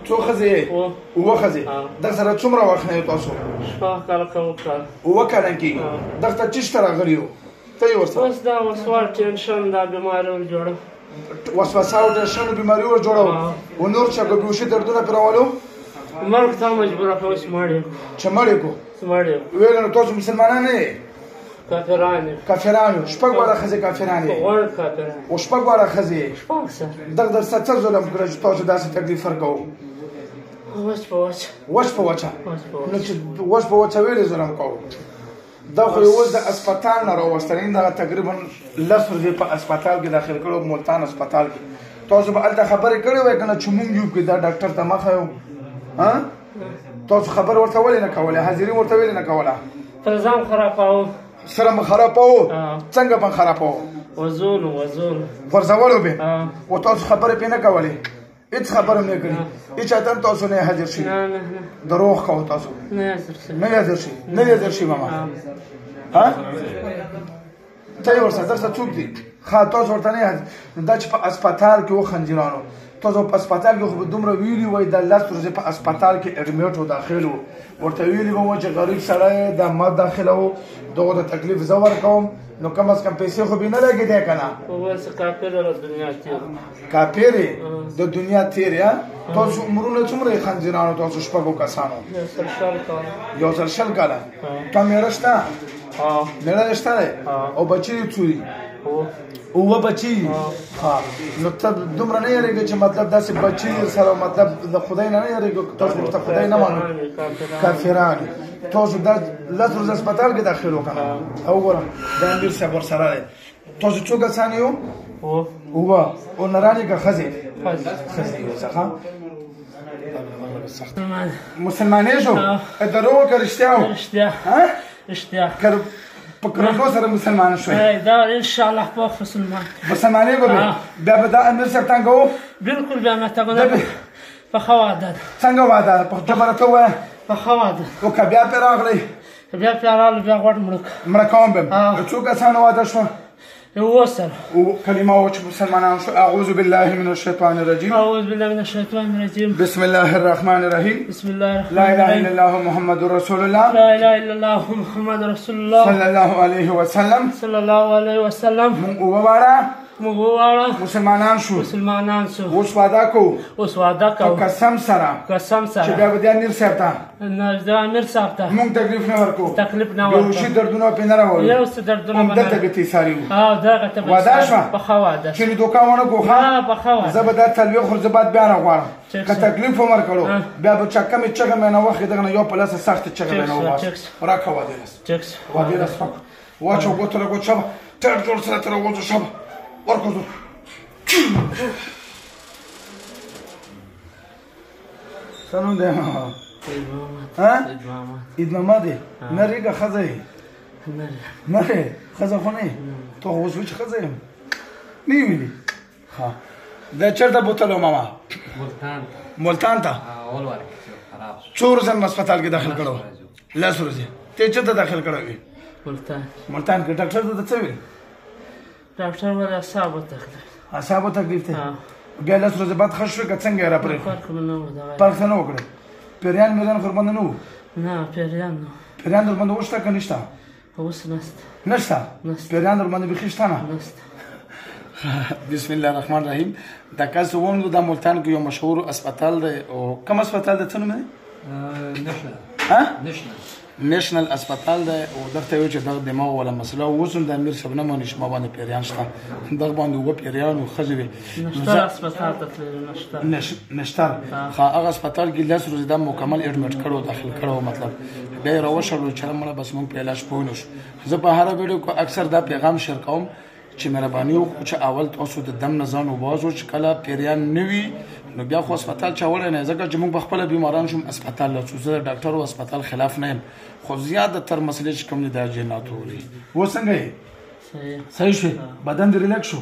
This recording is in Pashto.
څو ښځې اووه ښځې دغه سره څومره وخت نه یو تاسو شپږ کاله کوم کال اووه کاله کېږي دغه ته چېرته راغلي یو ته یې ورسره اوس دا وسواس ټینشن دا بیماري ور جوړه وسوسه او ټینشن بیماري ور جوړه و نور چې ګوشي دردونه پرې راولو مرګ ته مجبوره کړو چې مړ یې چې مړ یې کړو ویل نو تاسو مسلمانان نه یې کافران یو شپږ واړه ښځې کافران یې او شپږ واړه ښځې دغه در سره څه ظلم کړی چې تاسو داسې تکلیف ورکوو وچ په وچه نو چې وچ په وچه ولې ظلم کوو دا خو یې اوس د اسپتال نه راوستلین دغه تقریبا 10 ورځې په اسپتال کې داخل کړو ملتان اسپتال کې تاسو به هلته خبرې کړې وای که نه چې مونږ یو کې دا ډاکټر ته مخه یو تاسو خبر ورته ولې نه کولې حاضري ورته ولې نه کوله پر ځان خراباوه سره مو خراباوه څنګه به خراباوه وزول غورځولو به و تاسو خبرې پرې نه کولې هېڅ خبره مې کړې هېچا ته هم تاسو نه یې حاضر شي دروغ کوو تاسو نه یې حاضر شي ماما ته یې ورسره درسه څوک دي ښه تاسو ورته نه یې دا چې په اسپتال کې و خنجرانو تاسو په اسپتال کې خو به دومره ویلي وای دا 10 ورځې په اسپتال کې اډمیټ و داخل و ورته ویلي به و چې غریب سړی دا ما داخله و دغو ته تکلیف زه ورکوم نو کم از کم پیسې خو بې نه لګېدی که نه کاپیر د دنیا تیر یا تاسو عمرونه څومره یې خنځیرانو تاسو شپږو کسانو یو سل شل کاله تا مېړه شته مېړه شته دی او بچي یې څو دي اووه بچي نو ته دومره نه یېرېږې چې مطلب داسې بچي سره مطلب د خدای نه یېرېږې تاسو ورته خدای نه مانو کافران تاسو دا 10 ورځې اسپتال کې داخل و که نه او وګوره د امیر صاحب ورسره دی تاسو څو کسان یو اووه او نرانې که ښځې یو څه مسلمانې شو دروغ که رښتیا و که په کرندو سره مسلمان شوی دا انشاءالله پوخ مسلمانې به بیا به دا امیر صاحب تنګوو بلکل بیا نه تنګو په ښه واده څنګه واده په ژبه راته ووایه په ښه واده او که بیا پرې راغلی بیا پرې راغلو بیا غوږ مړه کوم به څو کسانو واده شوه اووه سره کلمه و چې مسلمانان شو اعوذ بالله من الشیطان الرجیم بسم الله الرحمن الرحیم لا اله الا الله محمد رسول الله صلی الله علیه وسلم مونږ اووه واړه مسلمانان شو اوس واده کوو په قسم سره چې بیا به د امیر صاحب ته مونږ تکلیف نه ورکوو بیهوشي دردونه پرې نه راولو همدلته به تیساري وو واده شوه چې نو دوکه ونه کړو ښه زه به دا څلوېښت ورځې بعد بیا راغواړم که تکلیف هم ورکړو بیا به چا کمې چغه مې نه واخلې دغه نه یو په لسه سختې چغه مې نه وباسو راکړه وادې رس واچو ګوتو له ګوت شبه ټیټ جوړ سره ته راوځو شبه ورکوزو څه نوم دی عید محمد دی نرې که ښځه یې نرې ښځه خو نه یې ته خو اوس وایي چې ښځه یم نه یې ویلي ښه دا چېرته بوتلو ماما ملتان ته څو ورځې مو اسپتال کې داخل کړو 10 ورځې ته چېرته داخل کړی وې ملتان کې ډاکټر ته څه ویل ډاکټر ویل اعصابو تکلیف دی بیا 10 ورځې بعد ښه شوې که څنګه یې راپرېښود فرق ته نه وکړی پیریان میریان خو ورباندې نه وو پیریان درباندې اوس شته که نشته نشته پیریان درباندې بیخي شته نه بسم الله الرحمن الرحیم دا کس ووم دا ملتان کې یو مشهور اسپتال دی او کوم اسپتال دی څه نوم دی نیشنل اسپتال دی او دغه یو چې دغه دماغ ولا مسله اوس هم د امیر صاحب نه ماني چې ما باندې پیریان شته دغه باندې اووه پیریان او ښځې وې نشتر هغه اسپتال کې 10 ورځې دا مکمل اډمیټ کړو داخل کړو مطلب بیا یې راوشړلو چې مړه بس موږ په علاج پوه نه شو زه په هره ویډیو کې اکثر دا پیغام شیر کوم چې مهرباني وکړو چې اول تاسو د دم نه ځان وباسو چې کله پیریان نه وي نو بیا خو اسپتال چا وړی نه ځکه چې موږ په خپله بیماران شوم اسپتال له څو زه د ډاکټر او اسپتال خلاف نه یم خو زیاتره مسلې چې کوم دي دا جیناتو وړي اوس څنګه یې صحیح شوې بدن دې ریلیکس شو